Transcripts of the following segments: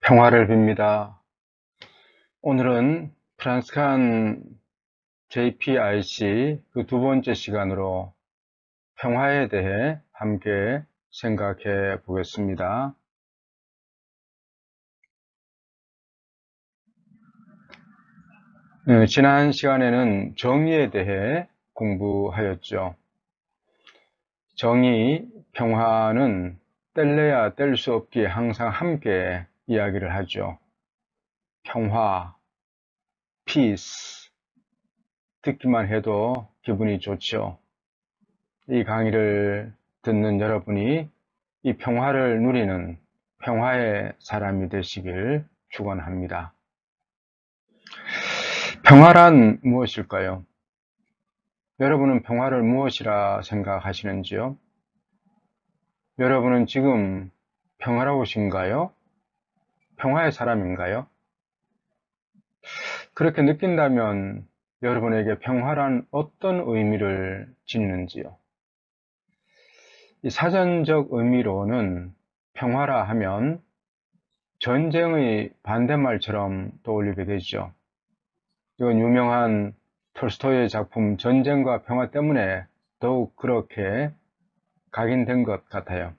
평화를 빕니다. 오늘은 프랑스칸 JPIC 그 두 번째 시간으로 평화에 대해 함께 생각해 보겠습니다. 지난 시간에는 정의에 대해 공부하였죠. 정의, 평화는 뗄래야 뗄 수 없기에 항상 함께 이야기를 하죠. 평화, peace, 듣기만 해도 기분이 좋죠. 이 강의를 듣는 여러분이 이 평화를 누리는 평화의 사람이 되시길 축원합니다. 평화란 무엇일까요? 여러분은 평화를 무엇이라 생각하시는지요? 여러분은 지금 평화로우신가요? 평화의 사람인가요? 그렇게 느낀다면 여러분에게 평화란 어떤 의미를 지니는지요? 이 사전적 의미로는 평화라 하면 전쟁의 반대말처럼 떠올리게 되죠. 이건 유명한 톨스토이의 작품 전쟁과 평화 때문에 더욱 그렇게 각인된 것 같아요.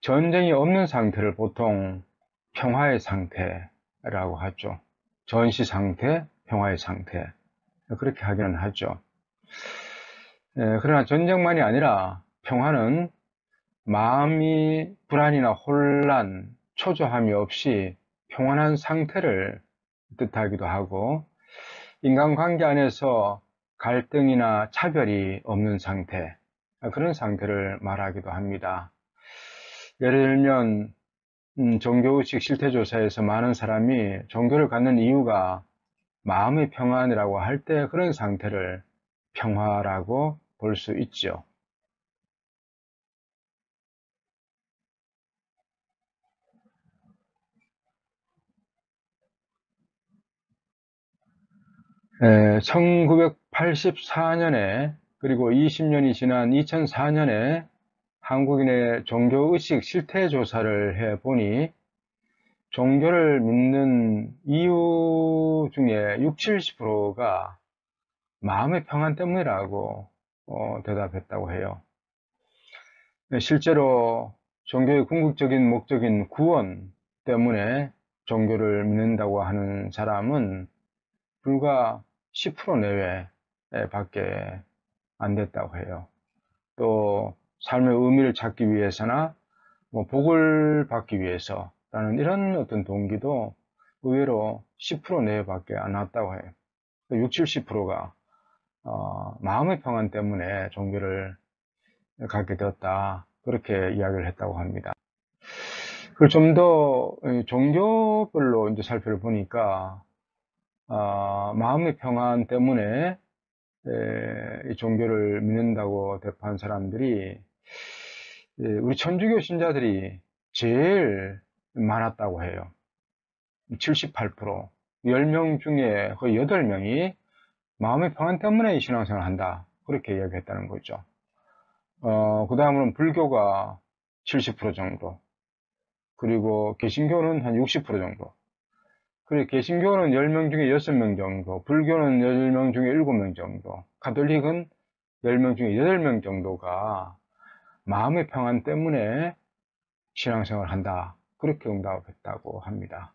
전쟁이 없는 상태를 보통 평화의 상태라고 하죠. 전시 상태, 평화의 상태. 그렇게 하기는 하죠. 그러나 전쟁만이 아니라 평화는 마음이 불안이나 혼란, 초조함이 없이 평안한 상태를 뜻하기도 하고, 인간관계 안에서 갈등이나 차별이 없는 상태, 그런 상태를 말하기도 합니다. 예를 들면 종교의식 실태조사에서 많은 사람이 종교를 갖는 이유가 마음의 평안이라고 할 때 그런 상태를 평화라고 볼 수 있죠. 네, 1984년에 그리고 20년이 지난 2004년에 한국인의 종교의식 실태조사를 해보니 종교를 믿는 이유 중에 60, 70%가 마음의 평안 때문이라고 대답했다고 해요. 실제로 종교의 궁극적인 목적인 구원 때문에 종교를 믿는다고 하는 사람은 불과 10% 내외 밖에 안 됐다고 해요. 또 삶의 의미를 찾기 위해서나 복을 받기 위해서라는 이런 어떤 동기도 의외로 10% 내외밖에 안 왔다고 해요. 60, 70%가 마음의 평안 때문에 종교를 갖게 되었다. 그렇게 이야기를 했다고 합니다. 그리고 좀 더 종교별로 이제 살펴보니까 마음의 평안 때문에 이 종교를 믿는다고 대표한 사람들이 우리 천주교 신자들이 제일 많았다고 해요. 78%, 10명 중에 거의 8명이 마음의 평안 때문에 이 신앙생활을 한다. 그렇게 이야기했다는 거죠. 그 다음으로는 불교가 70% 정도, 그리고 개신교는 한 60% 정도, 그리고 개신교는 10명 중에 6명 정도, 불교는 10명 중에 7명 정도, 가톨릭은 10명 중에 8명 정도가 마음의 평안 때문에 신앙생활을 한다. 그렇게 응답했다고 합니다.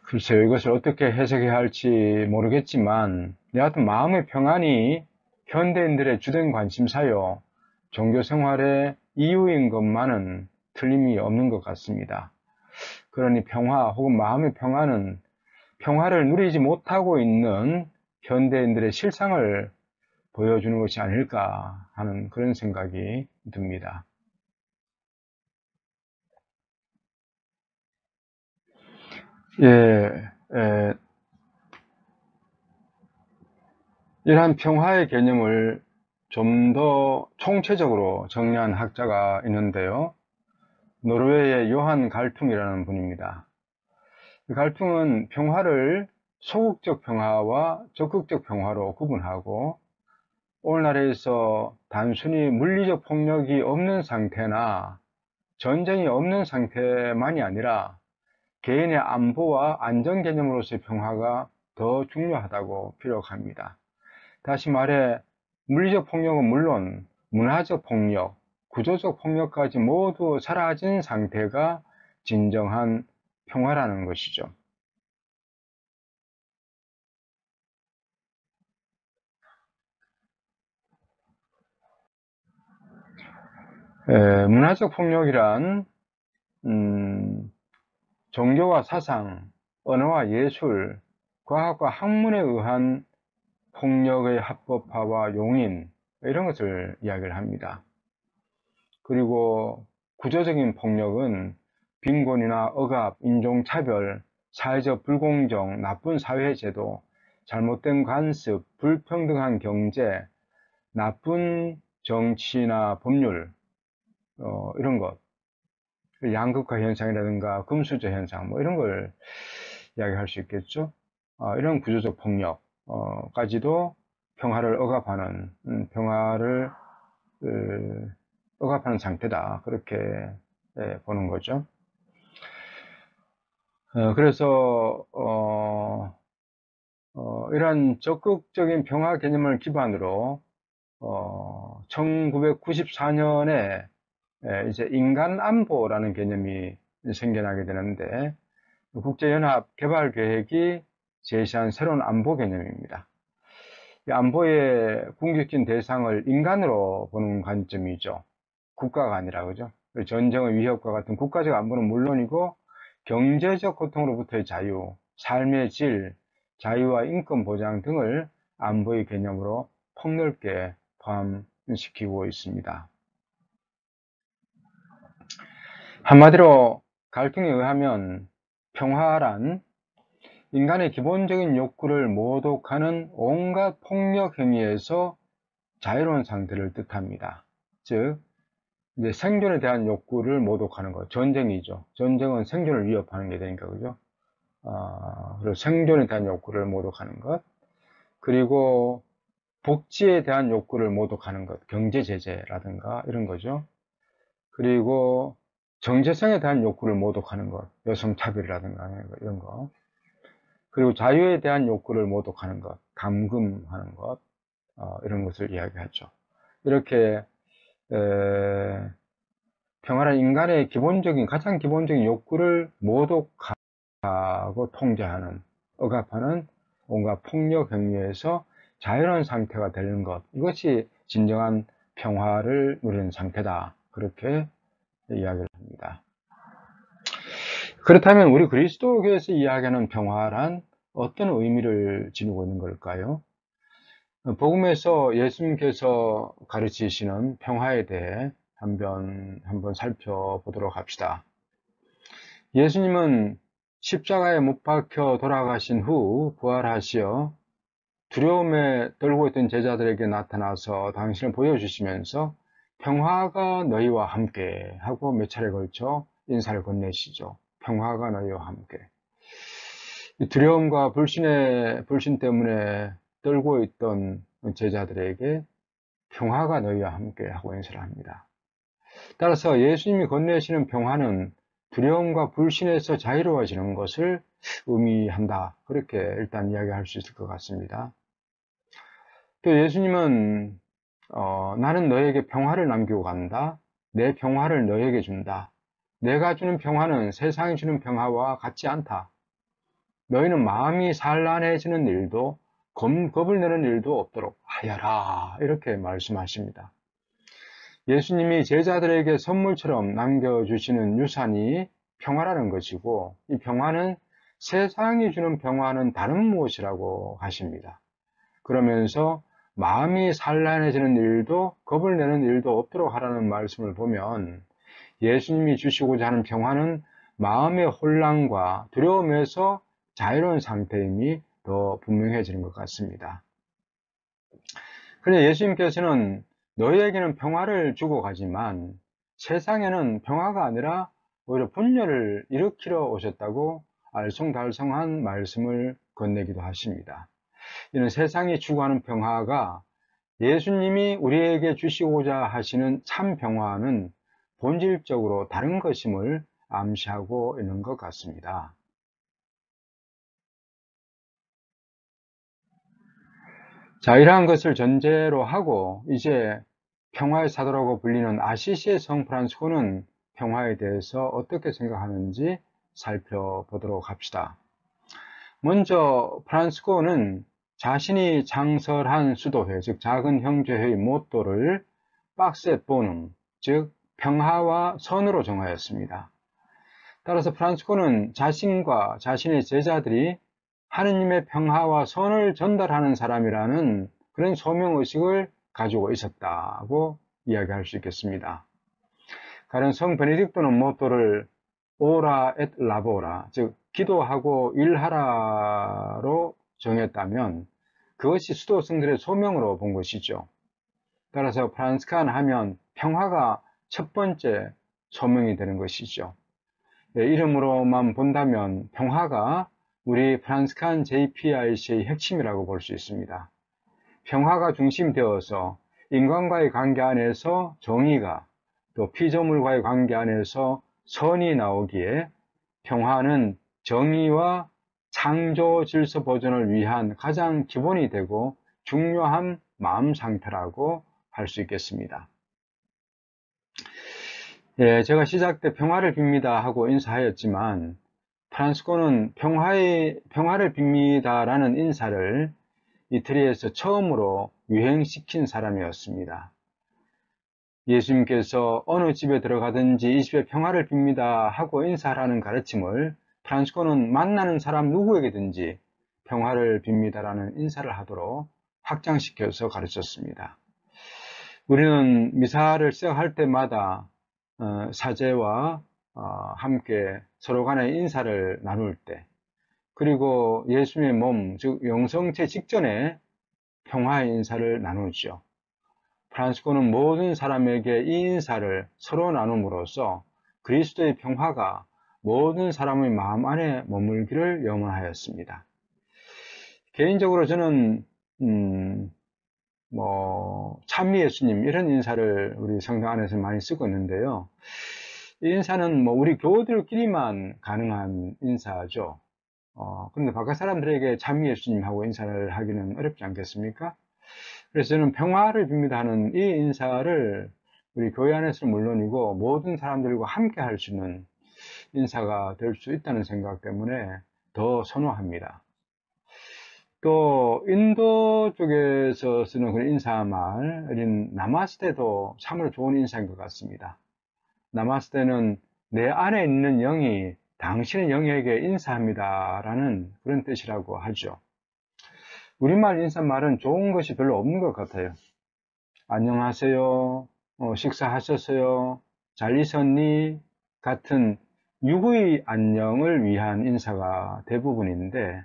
글쎄요, 이것을 어떻게 해석해야 할지 모르겠지만, 여하튼 마음의 평안이 현대인들의 주된 관심사요, 종교 생활의 이유인 것만은 틀림이 없는 것 같습니다. 그러니 평화 혹은 마음의 평안은 평화를 누리지 못하고 있는 현대인들의 실상을 보여주는 것이 아닐까 하는 그런 생각이 듭니다. 이러한 평화의 개념을 좀 더 총체적으로 정리한 학자가 있는데요. 노르웨이의 요한 갈퉁이라는 분입니다. 갈퉁은 평화를 소극적 평화와 적극적 평화로 구분하고, 오늘날에서 단순히 물리적 폭력이 없는 상태나 전쟁이 없는 상태만이 아니라 개인의 안보와 안전 개념으로서의 평화가 더 중요하다고 피력합니다. 다시 말해 물리적 폭력은 물론 문화적 폭력, 구조적 폭력까지 모두 사라진 상태가 진정한 평화라는 것이죠. 문화적 폭력이란 종교와 사상, 언어와 예술, 과학과 학문에 의한 폭력의 합법화와 용인 이런 것을 이야기를 합니다. 그리고 구조적인 폭력은 빈곤이나 억압, 인종차별, 사회적 불공정, 나쁜 사회제도, 잘못된 관습, 불평등한 경제, 나쁜 정치나 법률 이런 것, 양극화 현상이라든가 금수저 현상 이런 걸 이야기할 수 있겠죠. 이런 구조적 폭력까지도 평화를 억압하는 억압하는 상태다 그렇게 보는 거죠. 그래서 이러한 적극적인 평화 개념을 기반으로 1994년에 이제 인간안보라는 개념이 생겨나게 되는데 국제연합 개발계획이 제시한 새로운 안보 개념입니다. 이 안보의 궁극적인 대상을 인간으로 보는 관점이죠. 국가가 아니라 그죠. 전쟁의 위협과 같은 국가적 안보는 물론이고 경제적 고통으로부터의 자유, 삶의 질, 자유와 인권 보장 등을 안보의 개념으로 폭넓게 포함시키고 있습니다. 한마디로 갈등에 의하면 평화란 인간의 기본적인 욕구를 모독하는 온갖 폭력 행위에서 자유로운 상태를 뜻합니다. 즉, 이제 생존에 대한 욕구를 모독하는 것, 전쟁이죠. 전쟁은 생존을 위협하는 게 되니까, 그죠? 그리고 생존에 대한 욕구를 모독하는 것, 그리고 복지에 대한 욕구를 모독하는 것, 경제 제재라든가 이런 거죠. 그리고 정체성에 대한 욕구를 모독하는 것, 여성 차별이라든가 이런 거. 그리고 자유에 대한 욕구를 모독하는 것, 감금하는 것, 이런 것을 이야기하죠. 이렇게 평화란 인간의 가장 기본적인 욕구를 모독하고 통제하는, 억압하는 온갖 폭력 행위에서 자유로운 상태가 되는 것, 이것이 진정한 평화를 누리는 상태다. 그렇게 이야기를 합니다. 그렇다면 우리 그리스도교에서 이야기하는 평화란 어떤 의미를 지니고 있는 걸까요? 복음에서 예수님께서 가르치시는 평화에 대해 한번 살펴보도록 합시다. 예수님은 십자가에 못 박혀 돌아가신 후 부활하시어 두려움에 떨고 있던 제자들에게 나타나서 당신을 보여주시면서 평화가 너희와 함께 하고 몇 차례 걸쳐 인사를 건네시죠. 평화가 너희와 함께. 두려움과 불신 때문에 떨고 있던 제자들에게 평화가 너희와 함께 하고 인사를 합니다. 따라서 예수님이 건네시는 평화는 두려움과 불신에서 자유로워지는 것을 의미한다. 그렇게 일단 이야기할 수 있을 것 같습니다. 또 예수님은 나는 너에게 평화를 남기고 간다. 내 평화를 너에게 준다. 내가 주는 평화는 세상이 주는 평화와 같지 않다. 너희는 마음이 산란해지는 일도 겁을 내는 일도 없도록 하여라. 이렇게 말씀하십니다. 예수님이 제자들에게 선물처럼 남겨주시는 유산이 평화라는 것이고 이 평화는 세상이 주는 평화는 다른 무엇이라고 하십니다. 그러면서 마음이 산란해지는 일도 겁을 내는 일도 없도록 하라는 말씀을 보면 예수님이 주시고자 하는 평화는 마음의 혼란과 두려움에서 자유로운 상태임이 더 분명해지는 것 같습니다. 그런데 예수님께서는 너희에게는 평화를 주고 가지만 세상에는 평화가 아니라 오히려 분열을 일으키러 오셨다고 알쏭달쏭한 말씀을 건네기도 하십니다. 이는 세상이 추구하는 평화가 예수님이 우리에게 주시고자 하시는 참 평화는 본질적으로 다른 것임을 암시하고 있는 것 같습니다. 자, 이러한 것을 전제로 하고 이제 평화의 사도라고 불리는 아시시의 성 프란치스코는 평화에 대해서 어떻게 생각하는지 살펴보도록 합시다. 먼저 프란치스코는 자신이 창설한 수도회, 즉 작은 형제회의 모토를 박스 보눔, 즉 평화와 선으로 정하였습니다. 따라서 프란치스코는 자신과 자신의 제자들이 하느님의 평화와 선을 전달하는 사람이라는 그런 소명의식을 가지고 있었다고 이야기할 수 있겠습니다. 가령 성 베네딕토는 모토를 오라 엣 라보라, 즉 기도하고 일하라로 정했다면 그것이 수도 성들의 소명으로 본 것이죠. 따라서 프란치스칸 하면 평화가 첫 번째 소명이 되는 것이죠. 이름으로만 본다면 평화가 우리 프란치스칸 JPIC의 핵심이라고 볼 수 있습니다. 평화가 중심되어서 인간과의 관계 안에서 정의가, 또 피조물과의 관계 안에서 선이 나오기에 평화는 정의와 창조 질서 보존을 위한 가장 기본이 되고 중요한 마음 상태라고 할 수 있겠습니다. 제가 시작 때 평화를 빕니다 하고 인사하였지만 프란치스코는 평화를 빕니다 라는 인사를 이태리에서 처음으로 유행시킨 사람이었습니다. 예수님께서 어느 집에 들어가든지 이 집에 평화를 빕니다 하고 인사하라는 가르침을 프란치스코는 만나는 사람 누구에게든지 평화를 빕니다 라는 인사를 하도록 확장시켜서 가르쳤습니다. 우리는 미사를 시작할 때마다 사제와 함께 서로 간에 인사를 나눌 때, 그리고 예수님의 몸, 즉 영성체 직전에 평화의 인사를 나누죠. 프란치스코는 모든 사람에게 이 인사를 서로 나눔으로써 그리스도의 평화가 모든 사람의 마음 안에 머물기를 염원하였습니다. 개인적으로 저는 찬미 예수님 이런 인사를 우리 성당 안에서 많이 쓰고 있는데요. 이 인사는 우리 교우들끼리만 가능한 인사죠. 그런데 바깥 사람들에게 찬미 예수님하고 인사를 하기는 어렵지 않겠습니까? 그래서 저는 평화를 빕니다 하는 이 인사를 우리 교회 안에서는 물론이고 모든 사람들과 함께 할 수 있는 인사가 될 수 있다는 생각 때문에 더 선호합니다. 또 인도 쪽에서 쓰는 그런 인사말인 나마스테도 참으로 좋은 인사인 것 같습니다. 나마스테는 내 안에 있는 영이 당신의 영에게 인사합니다 라는 그런 뜻이라고 하죠. 우리말 인사말은 좋은 것이 별로 없는 것 같아요. 안녕하세요, 식사하셨어요, 잘 있었니 같은 유구의 안녕을 위한 인사가 대부분인데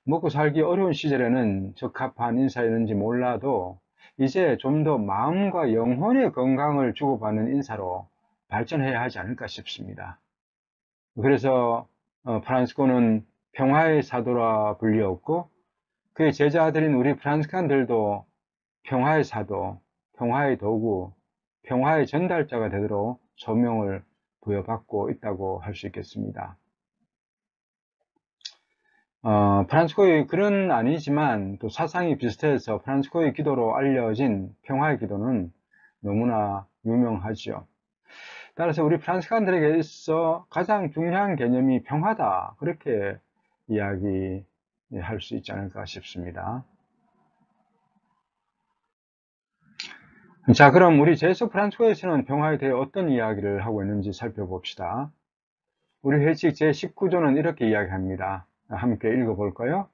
먹고 살기 어려운 시절에는 적합한 인사였는지 몰라도 이제 좀 더 마음과 영혼의 건강을 주고받는 인사로 발전해야 하지 않을까 싶습니다. 그래서 프란치스코는 평화의 사도라 불리었고 그의 제자들인 우리 프란치스칸들도 평화의 사도, 평화의 도구, 평화의 전달자가 되도록 소명을 부여받고 있다고 할 수 있겠습니다. 프란치스코의 글은 아니지만 또 사상이 비슷해서 프란치스코의 기도로 알려진 평화의 기도는 너무나 유명하죠. 따라서 우리 프란치스칸들에게 있어 가장 중요한 개념이 평화다, 그렇게 이야기할 수 있지 않을까 싶습니다. 자, 그럼 우리 제수 프란치스코에서는 평화에 대해 어떤 이야기를 하고 있는지 살펴봅시다. 우리 회칙 제19조는 이렇게 이야기합니다. 함께 읽어볼까요?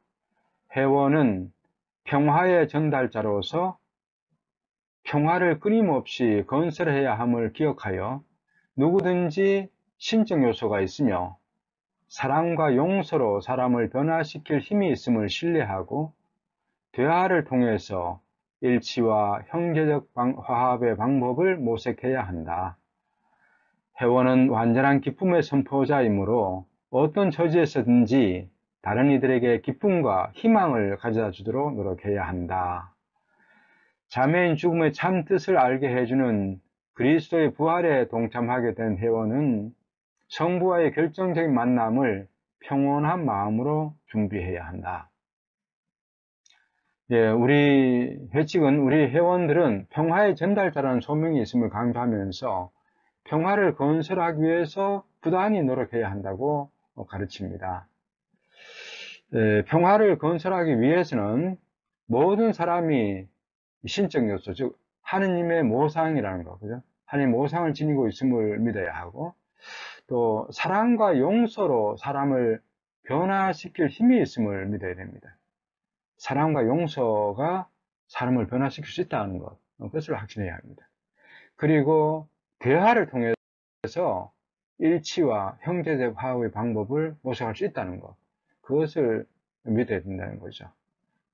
회원은 평화의 전달자로서 평화를 끊임없이 건설해야 함을 기억하여 누구든지 신적 요소가 있으며 사랑과 용서로 사람을 변화시킬 힘이 있음을 신뢰하고 대화를 통해서 일치와 형제적 화합의 방법을 모색해야 한다. 회원은 완전한 기쁨의 선포자이므로 어떤 처지에서든지 다른 이들에게 기쁨과 희망을 가져다 주도록 노력해야 한다. 자매인 죽음의 참 뜻을 알게 해주는 그리스도의 부활에 동참하게 된 회원은 성부와의 결정적인 만남을 평온한 마음으로 준비해야 한다. 예, 우리 회칙은 우리 회원들은 평화의 전달자라는 소명이 있음을 강조하면서 평화를 건설하기 위해서 부단히 노력해야 한다고 가르칩니다. 예, 평화를 건설하기 위해서는 모든 사람이 신적 요소, 즉 하느님의 모상이라는 거, 그죠? 하느님 모상을 지니고 있음을 믿어야 하고, 또 사랑과 용서로 사람을 변화시킬 힘이 있음을 믿어야 됩니다. 사랑과 용서가 사람을 변화시킬 수 있다는 것, 그것을 확신해야 합니다. 그리고 대화를 통해서 일치와 형제적 화합의 방법을 모색할 수 있다는 것, 그것을 믿어야 된다는 거죠.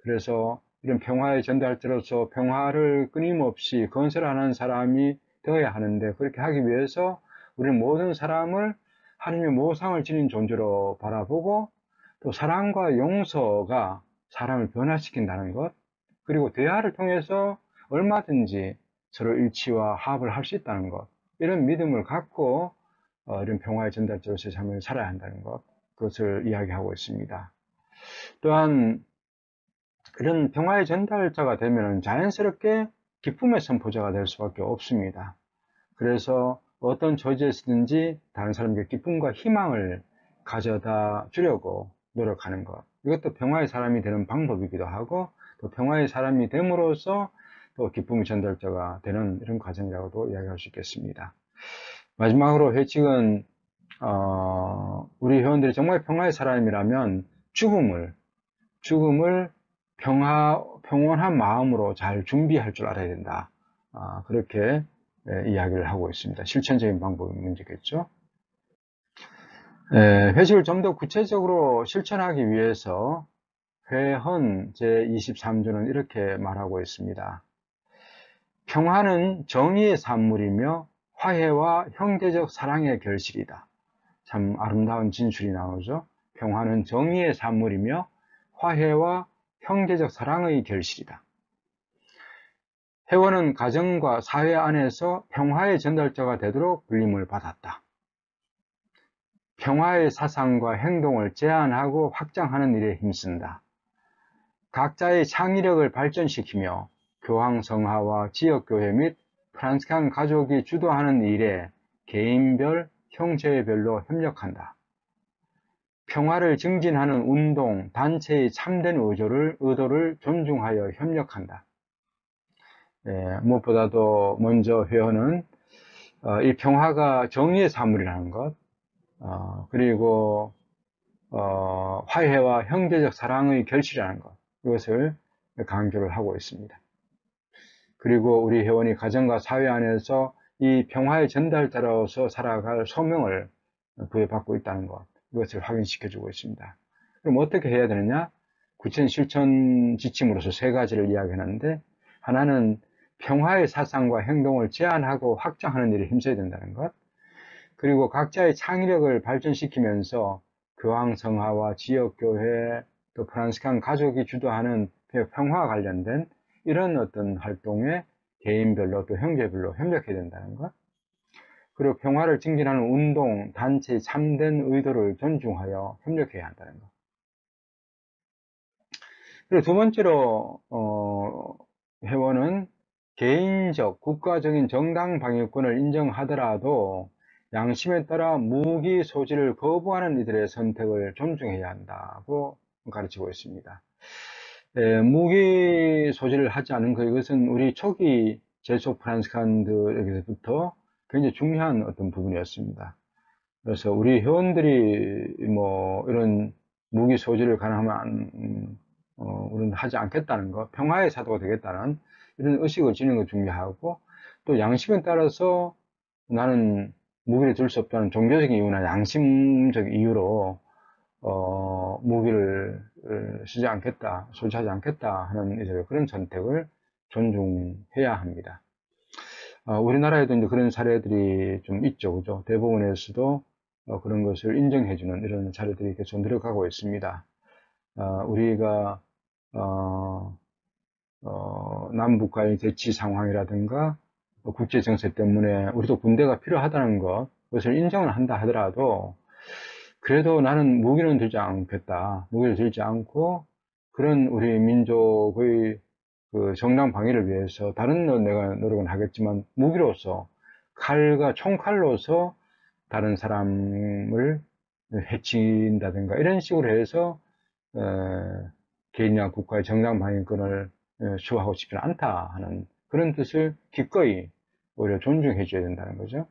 그래서 이런 평화의 전달자로서 평화를 끊임없이 건설하는 사람이 되어야 하는데, 그렇게 하기 위해서 우리는 모든 사람을 하나님의 모상을 지닌 존재로 바라보고, 또 사랑과 용서가 사람을 변화시킨다는 것, 그리고 대화를 통해서 얼마든지 서로 일치와 화합을 할 수 있다는 것, 이런 믿음을 갖고 이런 평화의 전달자로서의 삶을 살아야 한다는 것, 그것을 이야기하고 있습니다. 또한 이런 평화의 전달자가 되면 자연스럽게 기쁨의 선포자가 될 수밖에 없습니다. 그래서 어떤 처지에서든지 다른 사람에게 기쁨과 희망을 가져다 주려고 노력하는 것, 이것도 평화의 사람이 되는 방법이기도 하고, 또 평화의 사람이 됨으로써 또 기쁨의 전달자가 되는 이런 과정이라고도 이야기할 수 있겠습니다. 마지막으로 회칙은 우리 회원들이 정말 평화의 사람이라면 죽음을 평온한 마음으로 잘 준비할 줄 알아야 된다. 그렇게 이야기를 하고 있습니다. 실천적인 방법이 문제겠죠. 회식을 좀 더 구체적으로 실천하기 위해서 회헌 제23조는 이렇게 말하고 있습니다. 평화는 정의의 산물이며 화해와 형제적 사랑의 결실이다. 참 아름다운 진술이 나오죠. 평화는 정의의 산물이며 화해와 형제적 사랑의 결실이다. 회원은 가정과 사회 안에서 평화의 전달자가 되도록 불림을 받았다. 평화의 사상과 행동을 제안하고 확장하는 일에 힘쓴다. 각자의 창의력을 발전시키며 교황성화와 지역교회 및 프란스칸 가족이 주도하는 일에 개인별, 형제별로 협력한다. 평화를 증진하는 운동, 단체의 참된 의도를 존중하여 협력한다. 무엇보다도 먼저 회원은 이 평화가 정의의 산물이라는 것, 그리고 화해와 형제적 사랑의 결실이라는 것, 이것을 강조를 하고 있습니다. 그리고 우리 회원이 가정과 사회 안에서 이 평화의 전달자로서 살아갈 소명을 부여받고 있다는 것, 이것을 확인시켜주고 있습니다. 그럼 어떻게 해야 되느냐? 구체적인 실천 지침으로서 세 가지를 이야기하는데, 하나는 평화의 사상과 행동을 제안하고 확장하는 일에 힘써야 된다는 것, 그리고 각자의 창의력을 발전시키면서 교황성화와 지역교회, 또 프란스칸 가족이 주도하는 평화와 관련된 이런 어떤 활동에 개인별로 또 형제별로 협력해야 된다는 것, 그리고 평화를 증진하는 운동, 단체의 참된 의도를 존중하여 협력해야 한다는 것. 그리고 두 번째로 회원은 개인적, 국가적인 정당 방위권을 인정하더라도 양심에 따라 무기 소지를 거부하는 이들의 선택을 존중해야 한다고 가르치고 있습니다. 무기 소지를 하지 않은 것, 이것은 우리 초기 제속 프란스칸들에게부터 굉장히 중요한 어떤 부분이었습니다. 그래서 우리 회원들이 이런 무기 소지를 가능하면 우리는 하지 않겠다는 것, 평화의 사도가 되겠다는 이런 의식을 지니는 것 중요하고, 또 양심에 따라서 나는 무기를 들 수 없다는 종교적인 이유나 양심적 이유로 무기를 쓰지 않겠다, 소지하지 않겠다 하는 이제 그런 선택을 존중해야 합니다. 우리나라에도 이제 그런 사례들이 좀 있죠, 그죠? 대법원에서도 그런 것을 인정해주는 이런 사례들이 계속 늘어가고 있습니다. 우리가 남북과의 대치 상황이라든가 국제 정세 때문에 우리도 군대가 필요하다는 그것을 인정을 한다 하더라도 그래도 나는 무기는 들지 않겠다. 무기를 들지 않고 그런 우리 민족의 그 정당 방위를 위해서 다른 내가 노력은 하겠지만 무기로서 칼과 총칼로서 다른 사람을 해친다든가 이런 식으로 해서 개인이나 국가의 정당 방위권을 수호하고 싶지는 않다 하는 그런 뜻을 기꺼이 오히려 존중해 줘야 된다는 거죠.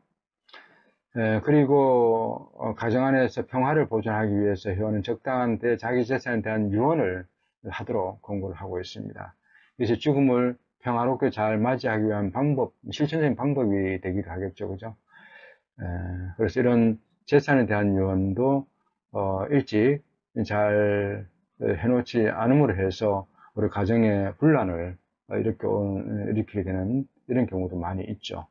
그리고 가정 안에서 평화를 보존하기 위해서 회원은 적당한 자기 재산에 대한 유언을 하도록 권고를 하고 있습니다. 그래서 죽음을 평화롭게 잘 맞이하기 위한 방법, 실천적인 방법이 되기도 하겠죠, 그죠? 그래서 이런 재산에 대한 유언도 일찍 잘 해놓지 않음으로 해서 우리 가정의 분란을 일으키게 되는 이런 경우도 많이 있죠.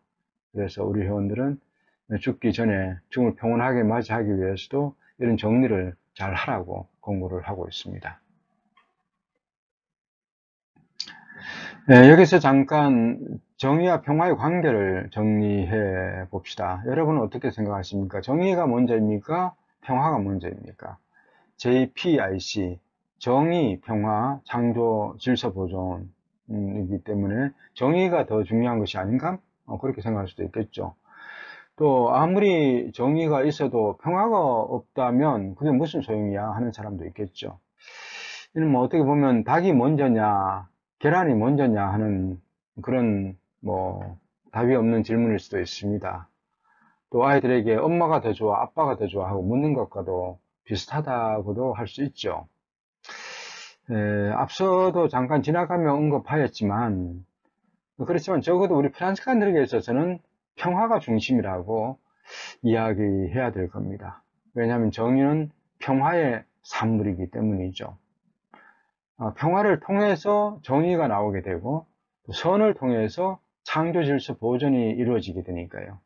그래서 우리 회원들은 죽기 전에 죽음을 평온하게 맞이하기 위해서도 이런 정리를 잘 하라고 권고를 하고 있습니다. 여기서 잠깐 정의와 평화의 관계를 정리해 봅시다. 여러분은 어떻게 생각하십니까? 정의가 먼저입니까? 평화가 먼저입니까? JPIC, 정의, 평화, 창조, 질서 보존이기 때문에 정의가 더 중요한 것이 아닌가? 그렇게 생각할 수도 있겠죠. 또 아무리 정의가 있어도 평화가 없다면 그게 무슨 소용이야 하는 사람도 있겠죠. 이는 뭐 어떻게 보면 닭이 먼저냐 계란이 먼저냐 하는 그런 뭐 답이 없는 질문일 수도 있습니다. 또 아이들에게 엄마가 더 좋아 아빠가 더 좋아 하고 묻는 것과도 비슷하다고도 할 수 있죠. 앞서도 잠깐 지나가며 언급하였지만 그렇지만 적어도 우리 프란치칸들에게 있어서는 평화가 중심이라고 이야기해야 될 겁니다. 왜냐하면 정의는 평화의 산물이기 때문이죠. 평화를 통해서 정의가 나오게 되고 선을 통해서 창조 질서 보존이 이루어지게 되니까요.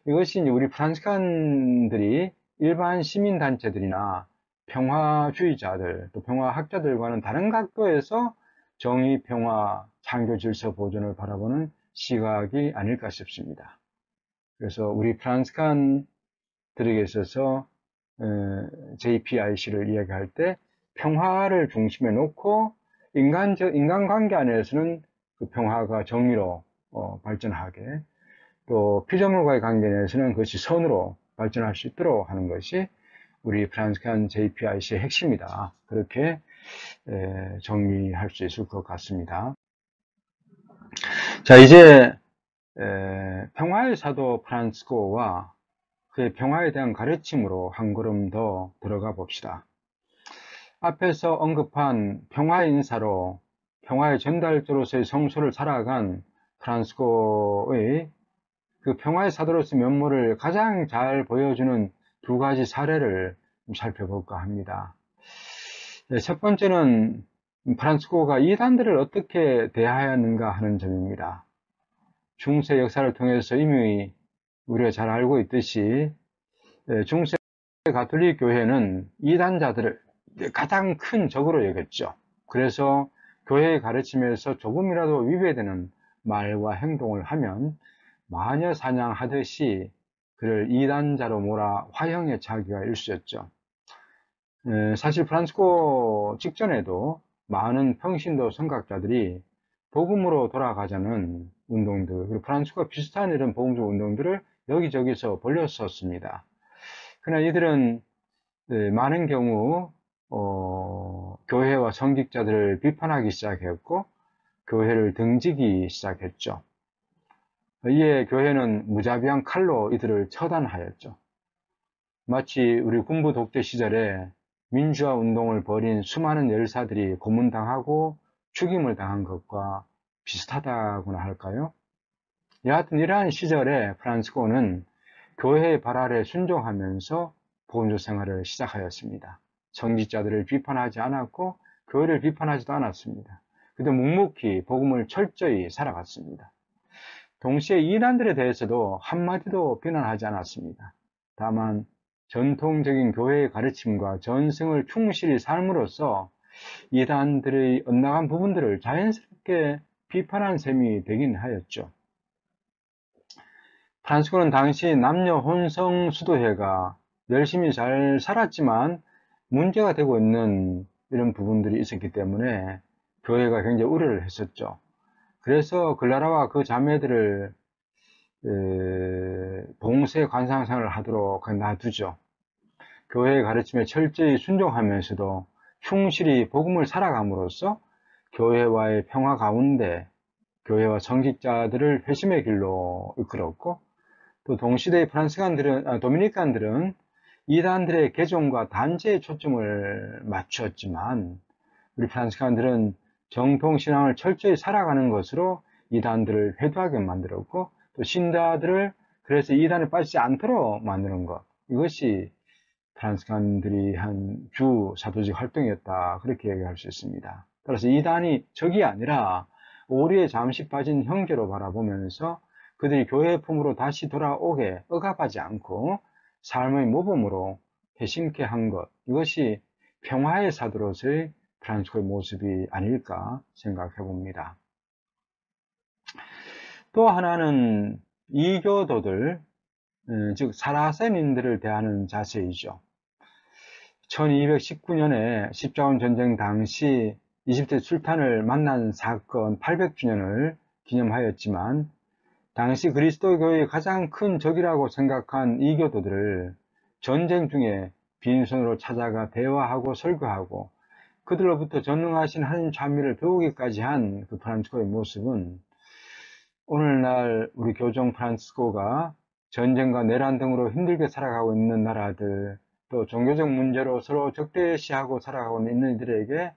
이것이 이제 우리 프란치칸들이 일반 시민단체들이나 평화주의자들 또 평화학자들과는 다른 각도에서 정의, 평화, 창조 질서 보존을 바라보는 시각이 아닐까 싶습니다. 그래서 우리 프란치칸들에게 있어서 JPIC를 이야기할 때 평화를 중심에 놓고 인간관계 안에서는 그 평화가 정의로 발전하게 또 피조물과의 관계 내에서는 그것이 선으로 발전할 수 있도록 하는 것이 우리 프란치칸 JPIC의 핵심이다. 그렇게 정리할 수 있을 것 같습니다. 자, 이제 평화의 사도 프란치스코와 그의 평화에 대한 가르침으로 한 걸음 더 들어가 봅시다. 앞에서 언급한 평화의 인사로 평화의 전달자로서의 성소를 살아간 프란치스코의 그 평화의 사도로서의 면모를 가장 잘 보여주는 두 가지 사례를 살펴볼까 합니다. 첫 번째는 프란치스코가 이단들을 어떻게 대하였는가 하는 점입니다. 중세 역사를 통해서 이미 우리가 잘 알고 있듯이 중세 가톨릭 교회는 이단자들을 가장 큰 적으로 여겼죠. 그래서 교회의 가르침에서 조금이라도 위배되는 말과 행동을 하면 마녀 사냥하듯이 그를 이단자로 몰아 화형에 처하기가 일쑤였죠. 사실 프란치스코 직전에도 많은 평신도 선각자들이 복음으로 돌아가자는 운동들, 그리고 프란치스코와 비슷한 이런 복음적 운동들을 여기저기서 벌였었습니다. 그러나 이들은 많은 경우 교회와 성직자들을 비판하기 시작했고 교회를 등지기 시작했죠. 이에 교회는 무자비한 칼로 이들을 처단하였죠. 마치 우리 군부 독재 시절에 민주화 운동을 벌인 수많은 열사들이 고문당하고 죽임을 당한 것과 비슷하다고나 할까요? 여하튼 이러한 시절에 프란치스코는 교회의 발할에 순종하면서 복음적 생활을 시작하였습니다. 성직자들을 비판하지 않았고 교회를 비판하지도 않았습니다. 그저 묵묵히 복음을 철저히 살아갔습니다. 동시에 이단들에 대해서도 한마디도 비난하지 않았습니다. 다만 전통적인 교회의 가르침과 전승을 충실히 삶으로써 이단들의 엇나간 부분들을 자연스럽게 비판한 셈이 되긴 하였죠. 프란치스코는 당시 남녀 혼성 수도회가 열심히 잘 살았지만 문제가 되고 있는 이런 부분들이 있었기 때문에 교회가 굉장히 우려를 했었죠. 그래서 글라라와 그 자매들을 봉쇄 관상생활을 하도록 놔두죠. 교회의 가르침에 철저히 순종하면서도 충실히 복음을 살아감으로써 교회와의 평화 가운데 교회와 성직자들을 회심의 길로 이끌었고, 또 동시대의 도미니칸들은 이단들의 개종과 단죄에 초점을 맞추었지만, 우리 프란시칸들은 정통신앙을 철저히 살아가는 것으로 이단들을 회도하게 만들었고, 또 신자들을 그래서 이단에 빠지지 않도록 만드는 것, 이것이 프란시칸들이 한 주 사도직 활동이었다, 그렇게 얘기할 수 있습니다. 따라서 이단이 적이 아니라 오류에 잠시 빠진 형제로 바라보면서 그들이 교회의 품으로 다시 돌아오게 억압하지 않고 삶의 모범으로 회심케 한 것, 이것이 평화의 사도로서의 프란치스코의 모습이 아닐까 생각해 봅니다. 또 하나는 이교도들, 즉 사라센인들을 대하는 자세이죠. 1219년에 십자군 전쟁 당시 이집트 술탄을 만난 사건 800주년을 기념하였지만, 당시 그리스도교의 가장 큰 적이라고 생각한 이교도들을 전쟁 중에 빈손으로 찾아가 대화하고 설교하고 그들로부터 전능하신 하나님 찬미를 배우기까지 한 그 프란치스코의 모습은 오늘날 우리 교종 프란치스코가 전쟁과 내란 등으로 힘들게 살아가고 있는 나라들, 또 종교적 문제로 서로 적대시하고 살아가고 있는 이들에게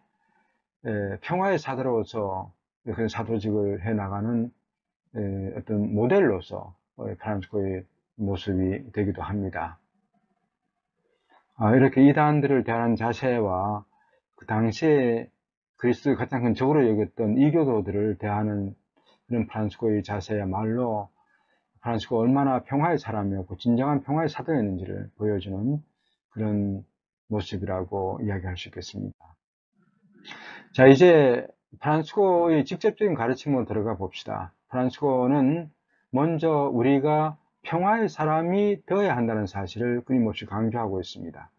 평화의 사도로서 그런 사도직을 해나가는 어떤 모델로서 프란치스코의 모습이 되기도 합니다. 이렇게 이단들을 대하는 자세와 그 당시에 그리스도의 가장 큰 적으로 여겼던 이교도들을 대하는 그런 프란치스코의 자세야말로 프란치스코가 얼마나 평화의 사람이었고 진정한 평화의 사도였는지를 보여주는 그런 모습이라고 이야기할 수 있겠습니다. 자, 이제 프란치스코의 직접적인 가르침으로 들어가 봅시다. 프란치스코는 먼저 우리가 평화의 사람이 되어야 한다는 사실을 끊임없이 강조하고 있습니다.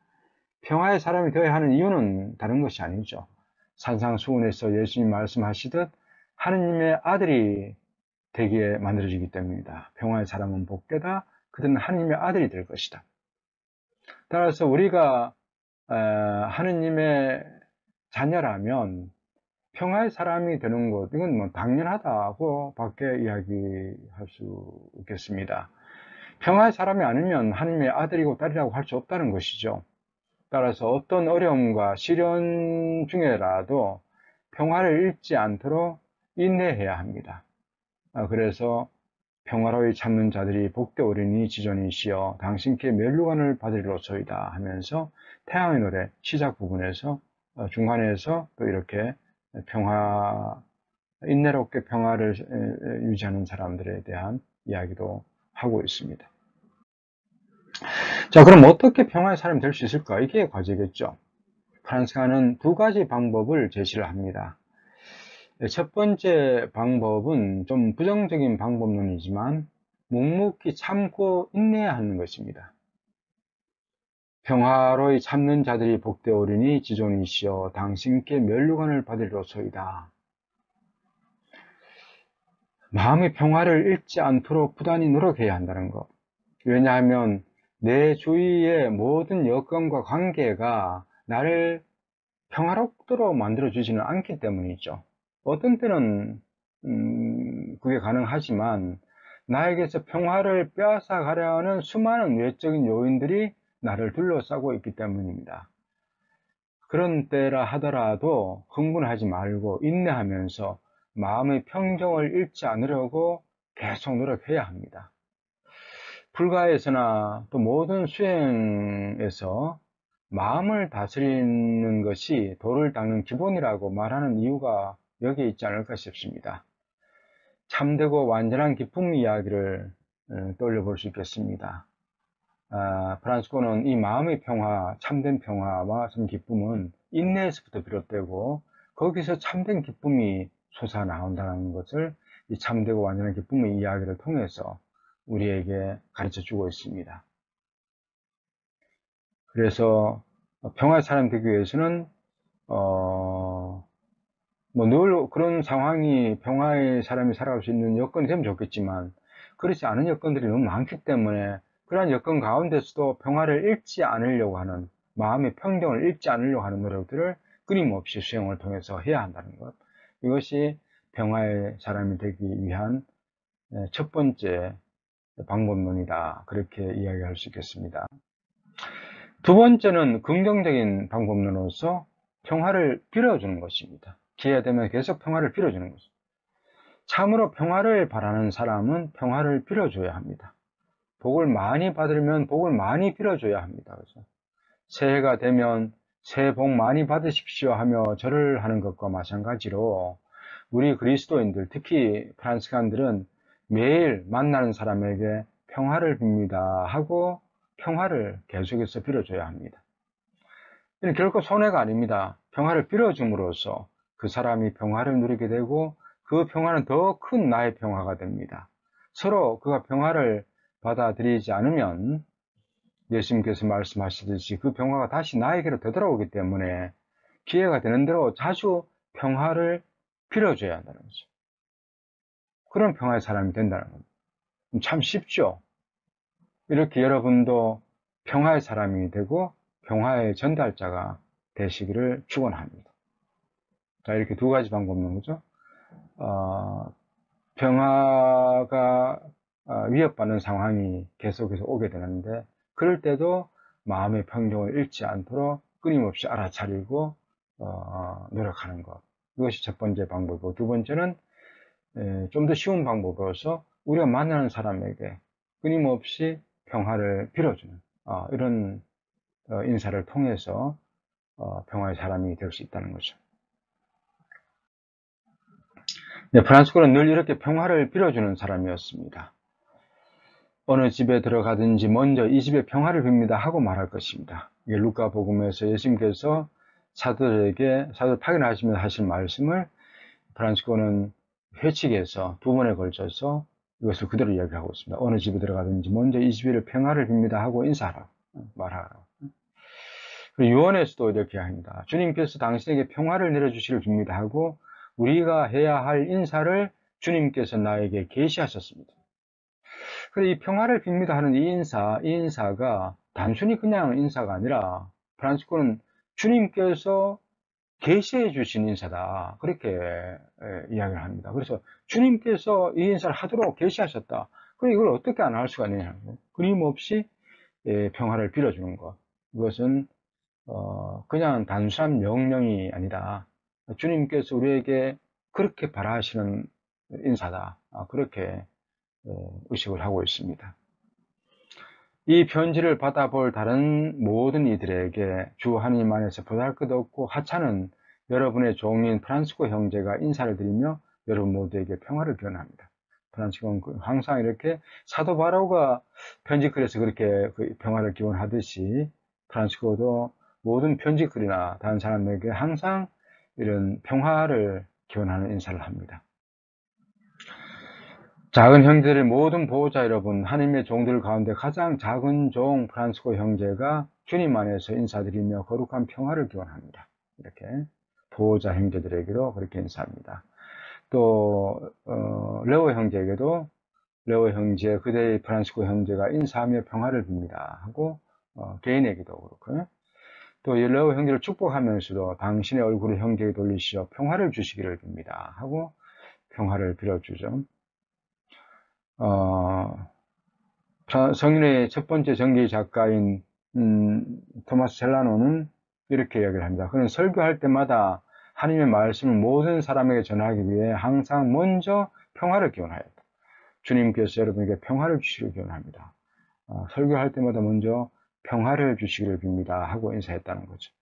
평화의 사람이 되어야 하는 이유는 다른 것이 아니죠. 산상수훈에서 예수님 말씀하시듯 하느님의 아들이 되기에 만들어지기 때문입니다. 평화의 사람은 복되다. 그들은 하느님의 아들이 될 것이다. 따라서 우리가 하느님의 자녀라면 평화의 사람이 되는 것, 이건 뭐 당연하다고 밖에 이야기할 수 있겠습니다. 평화의 사람이 아니면 하느님의 아들이고 딸이라고 할 수 없다는 것이죠. 따라서 어떤 어려움과 시련 중에라도 평화를 잃지 않도록 인내해야 합니다. 그래서 평화로이 참는 자들이 복되오리니 지존이시여 당신께 면류관을 받으리로소이다 하면서 태양의 노래 시작 부분에서 중간에서 또 이렇게 인내롭게 평화를 유지하는 사람들에 대한 이야기도 하고 있습니다. 자, 그럼 어떻게 평화의 사람이 될 수 있을까? 이게 과제겠죠. 프란치스코는 두 가지 방법을 제시를 합니다. 첫 번째 방법은 좀 부정적인 방법론이지만 묵묵히 참고 인내해야 하는 것입니다. 평화로이 참는 자들이 복되오리니 지존이시여 당신께 면류관을 받으리로소이다. 마음의 평화를 잃지 않도록 부단히 노력해야 한다는 것. 왜냐하면 내 주위의 모든 여건과 관계가 나를 평화롭도록 만들어주지는 않기 때문이죠. 어떤 때는 그게 가능하지만 나에게서 평화를 빼앗아가려는 수많은 외적인 요인들이 나를 둘러싸고 있기 때문입니다. 그런 때라 하더라도 흥분하지 말고 인내하면서 마음의 평정을 잃지 않으려고 계속 노력해야 합니다. 불가에서나 또 모든 수행에서 마음을 다스리는 것이 도를 닦는 기본이라고 말하는 이유가 여기에 있지 않을까 싶습니다. 참되고 완전한 기쁨 이야기를 떠올려볼 수 있겠습니다. 프란치스코는 이 마음의 평화, 참된 평화와 기쁨은 인내에서부터 비롯되고 거기서 참된 기쁨이 솟아나온다는 것을 이 참되고 완전한 기쁨의 이야기를 통해서 우리에게 가르쳐 주고 있습니다. 그래서 평화의 사람 되기 위해서는 뭐 늘 그런 상황이 평화의 사람이 살아갈 수 있는 여건이 되면 좋겠지만 그렇지 않은 여건들이 너무 많기 때문에 그러한 여건 가운데서도 평화를 잃지 않으려고 하는 마음의 평정을 잃지 않으려고 하는 노력들을 끊임없이 수행을 통해서 해야 한다는 것. 이것이 평화의 사람이 되기 위한 첫 번째 방법론이다. 그렇게 이야기할 수 있겠습니다. 두 번째는 긍정적인 방법론으로서 평화를 빌어주는 것입니다. 기회가 되면 계속 평화를 빌어주는 것입니다. 참으로 평화를 바라는 사람은 평화를 빌어줘야 합니다. 복을 많이 받으려면 복을 많이 빌어줘야 합니다. 그래서 새해가 되면 새해 복 많이 받으십시오 하며 절을 하는 것과 마찬가지로 우리 그리스도인들, 특히 프란시칸들은 매일 만나는 사람에게 평화를 빕니다 하고 평화를 계속해서 빌어줘야 합니다. 이는 결코 손해가 아닙니다. 평화를 빌어줌으로써 그 사람이 평화를 누리게 되고 그 평화는 더 큰 나의 평화가 됩니다. 서로 그가 평화를 받아들이지 않으면 예수님께서 말씀하시듯이 그 평화가 다시 나에게로 되돌아오기 때문에 기회가 되는 대로 자주 평화를 빌어줘야 한다는 거죠. 그런 평화의 사람이 된다는 겁니다. 참 쉽죠? 이렇게 여러분도 평화의 사람이 되고 평화의 전달자가 되시기를 축원합니다. 자, 이렇게 두 가지 방법인 거죠. 평화가 위협받는 상황이 계속해서 오게 되는데 그럴 때도 마음의 평정을 잃지 않도록 끊임없이 알아차리고 노력하는 것. 이것이 첫 번째 방법이고 두 번째는 좀 더 쉬운 방법으로서 우리가 만나는 사람에게 끊임없이 평화를 빌어주는 이런 인사를 통해서 평화의 사람이 될 수 있다는 거죠. 네, 프란시스코는 늘 이렇게 평화를 빌어주는 사람이었습니다. 어느 집에 들어가든지 먼저 이 집에 평화를 빕니다 하고 말할 것입니다. 이게 루카 복음에서 예수님께서 사도들에게 사도 파견하시면서 하신 말씀을 프란시스코는 회칙에서 두 번에 걸쳐서 이것을 그대로 이야기하고 있습니다. 어느 집에 들어가든지 먼저 이 집에 평화를 빕니다 하고 인사하라, 말하라. 그리고 유언에서도 이렇게 합니다. 주님께서 당신에게 평화를 내려주시길 빕니다 하고 우리가 해야 할 인사를 주님께서 나에게 계시하셨습니다. 그래서 이 평화를 빕니다 하는 이 인사가 단순히 그냥 인사가 아니라 프란시스코는 주님께서 계시해 주신 인사다. 그렇게 이야기를 합니다. 그래서 주님께서 이 인사를 하도록 계시하셨다. 그럼 이걸 어떻게 안 할 수가 있느냐. 끊임없이 평화를 빌어주는 것. 이것은 그냥 단순한 명령이 아니다. 주님께서 우리에게 그렇게 바라시는 인사다. 그렇게 의식을 하고 있습니다. 이 편지를 받아볼 다른 모든 이들에게 주 하나님 안에서 보잘것없고 하찮은 여러분의 종인 프란시스코 형제가 인사를 드리며 여러분 모두에게 평화를 기원합니다. 프란시스코는 항상 이렇게 사도 바로가 편지글에서 그렇게 평화를 기원하듯이 프란시스코도 모든 편지글이나 다른 사람에게 항상 이런 평화를 기원하는 인사를 합니다. 작은 형제들의 모든 보호자 여러분, 하나님의 종들 가운데 가장 작은 종 프란시스코 형제가 주님 안에서 인사드리며 거룩한 평화를 기원합니다. 이렇게 보호자 형제들에게도 그렇게 인사합니다. 또 레오 형제에게도 레오 형제, 그대의 프란시스코 형제가 인사하며 평화를 빕니다 하고 개인에게도 그렇고요. 또 레오 형제를 축복하면서도 당신의 얼굴을 형제에게 돌리시어 평화를 주시기를 빕니다 하고 평화를 빌어주죠. 성인의 첫 번째 전기 작가인 토마스 셀라노는 이렇게 이야기를 합니다. 그는 설교할 때마다 하나님의 말씀을 모든 사람에게 전하기 위해 항상 먼저 평화를 기원하였다. 주님께서 여러분에게 평화를 주시기를 기원합니다. 설교할 때마다 먼저 평화를 주시기를 빕니다 하고 인사했다는 거죠.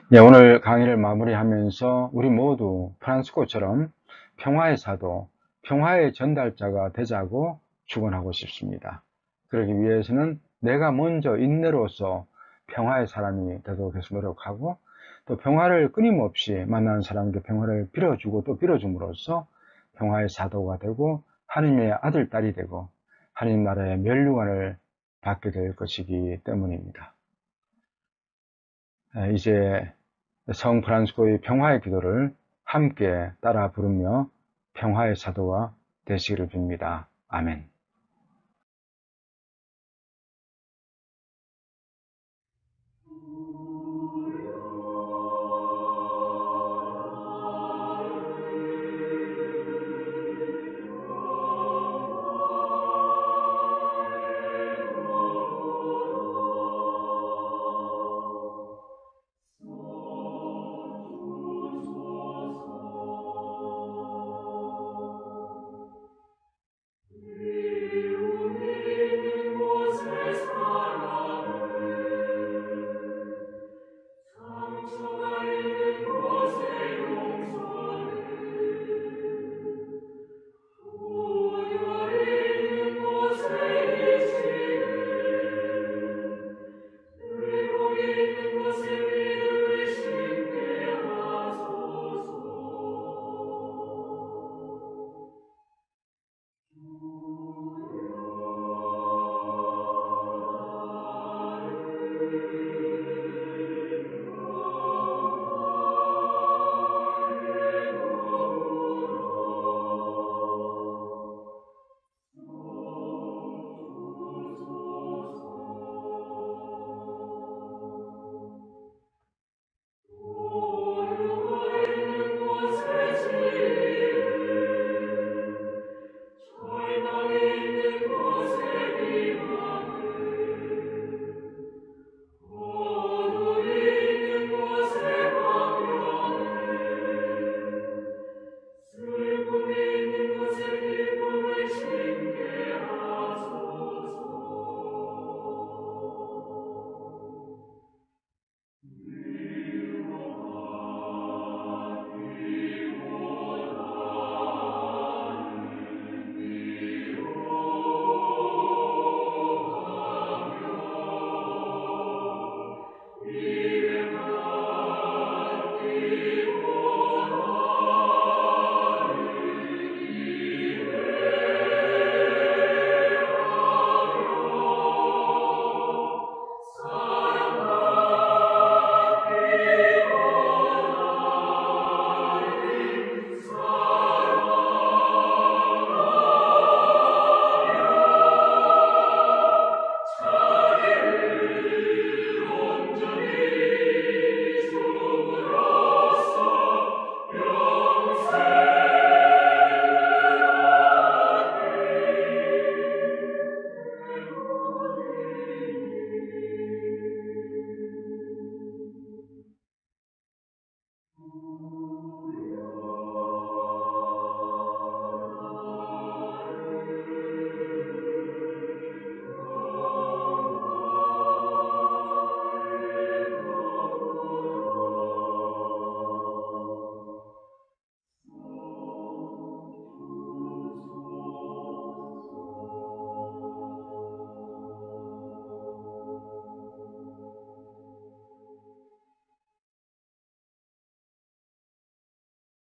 네, 오늘 강의를 마무리하면서 우리 모두 프란시스코처럼 평화의 사도, 평화의 전달자가 되자고 축원하고 싶습니다. 그러기 위해서는 내가 먼저 인내로서 평화의 사람이 되도록 계속 노력하고 또 평화를 끊임없이 만나는 사람에게 평화를 빌어주고 또 빌어줌으로써 평화의 사도가 되고 하나님의 아들, 딸이 되고 하나님 나라의 면류관을 받게 될 것이기 때문입니다. 이제 성 프란시스코의 평화의 기도를 함께 따라 부르며 평화의 사도가 되시기를 빕니다. 아멘.